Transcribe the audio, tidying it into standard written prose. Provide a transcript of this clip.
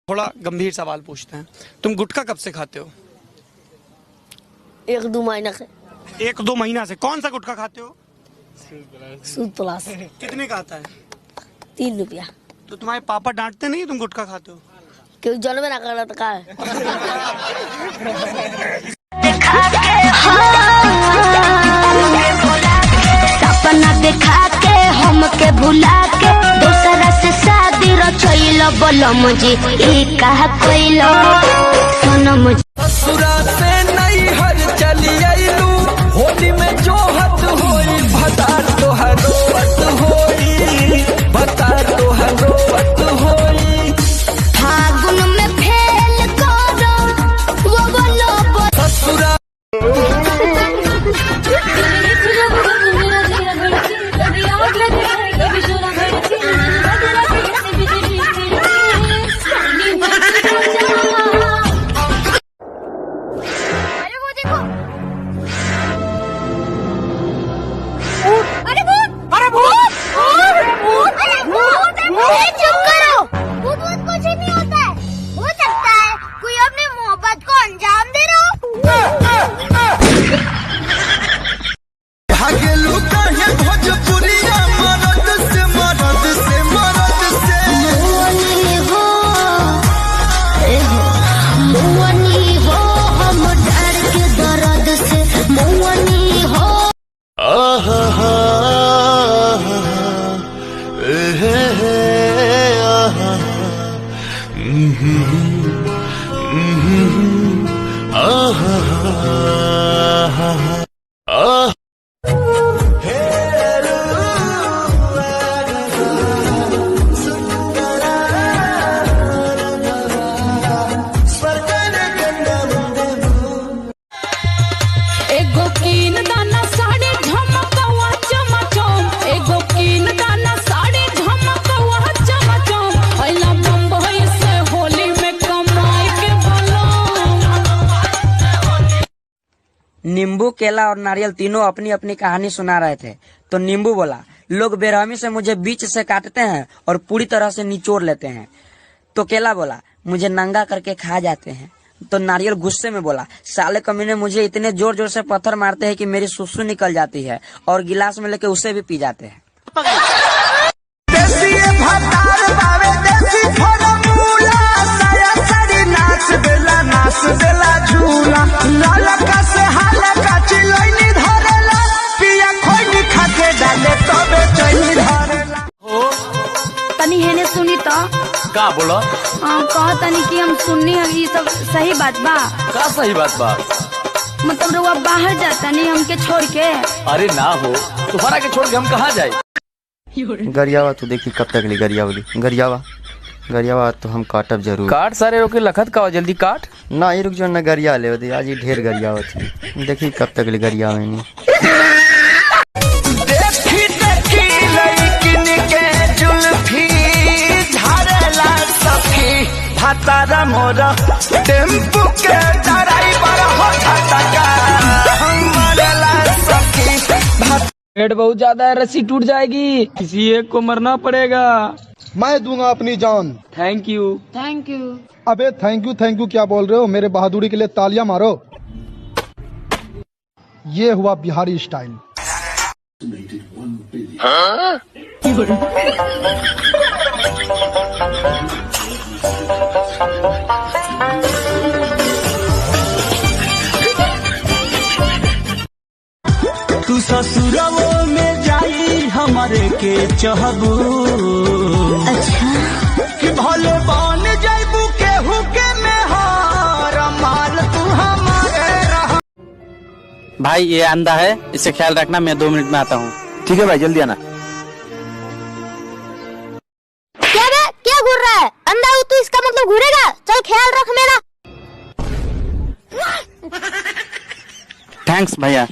थोड़ा गंभीर सवाल पूछते हैं, तुम गुटखा कब से खाते हो? 1-2 महीना से। 1-2 महीना से। कौन सा गुटखा खाते हो? सूद प्लस। कितने का आता है? 3 रुपया। तो तुम्हारे पापा डांटते नहीं तुम गुटखा खाते हो? क्यों जन्म ना कर तो का है? सपना देखा के हमके भुला के दूसरा से शादी रचैलो बोलो मुझे ई कहा कोइलो सुनो मुझे ससुरा से नहीं हर चली आइलू होली में जो हद होई बता तो हरोवत होई बता तो हरोवत होई फागुन में फेल करो वो बोलो ससुरा नींबू, केला और नारियल तीनों अपनी अपनी कहानी सुना रहे थे। तो नींबू बोला, लोग बेरहमी से मुझे बीच से काटते हैं और पूरी तरह से निचोड़ लेते हैं। तो केला बोला, मुझे नंगा करके खा जाते हैं। तो नारियल गुस्से में बोला, साले कमीने मुझे इतने जोर जोर से पत्थर मारते हैं कि मेरी सुसु निकल जाती है और गिलास में लेके उसे भी पी जाते हैं। तनी हेने सुनी तो का बोला? कहा तनी कि हम सुननी है ये सब सही बात बा? का सही बात बा? मतलब रउआ बाहर जाता नहीं हमके छोड़ के? अरे ना हो, तुम्हारा के छोड़ के हम कहाँ जाए? गरियावा तो देखी कब तक ली गरियावा गरियावा तो हम काटब जरूर। काट सारे रोके लखत का जल्दी काट ना ये रुक जो न गरिया ले दे, आज ही ढेर गरियावा थी। देखी कब तक ली गरियावा नहीं। देखी देखी लड़किन के जुल्फी झाड़ला सखी भातारा मोरा टेम्पू के ड्राइवर हो झटका हमरला सखी। पेट बहुत ज्यादा है, रस्सी टूट जाएगी, किसी एक को मरना पड़ेगा। मैं दूंगा अपनी जान। Thank you. Thank you. अबे थैंक यू क्या बोल रहे हो? मेरे बहादुरी के लिए तालियां मारो। ये हुआ बिहारी स्टाइल। हाँ? तू ससुरवो में जाई हमारे के चहबू। अच्छा कि भले बन जाइबू केहू के मेहर माल तू हमारे रह। भाई ये अंधा है, इसे ख्याल रखना, मैं 2 मिनट में आता हूँ। ठीक है भाई, जल्दी आना। क्या घूर रहा है? अंधा हो तो इसका मतलब घूरेगा। चल ख्याल रख मेरा। थैंक्स भैया।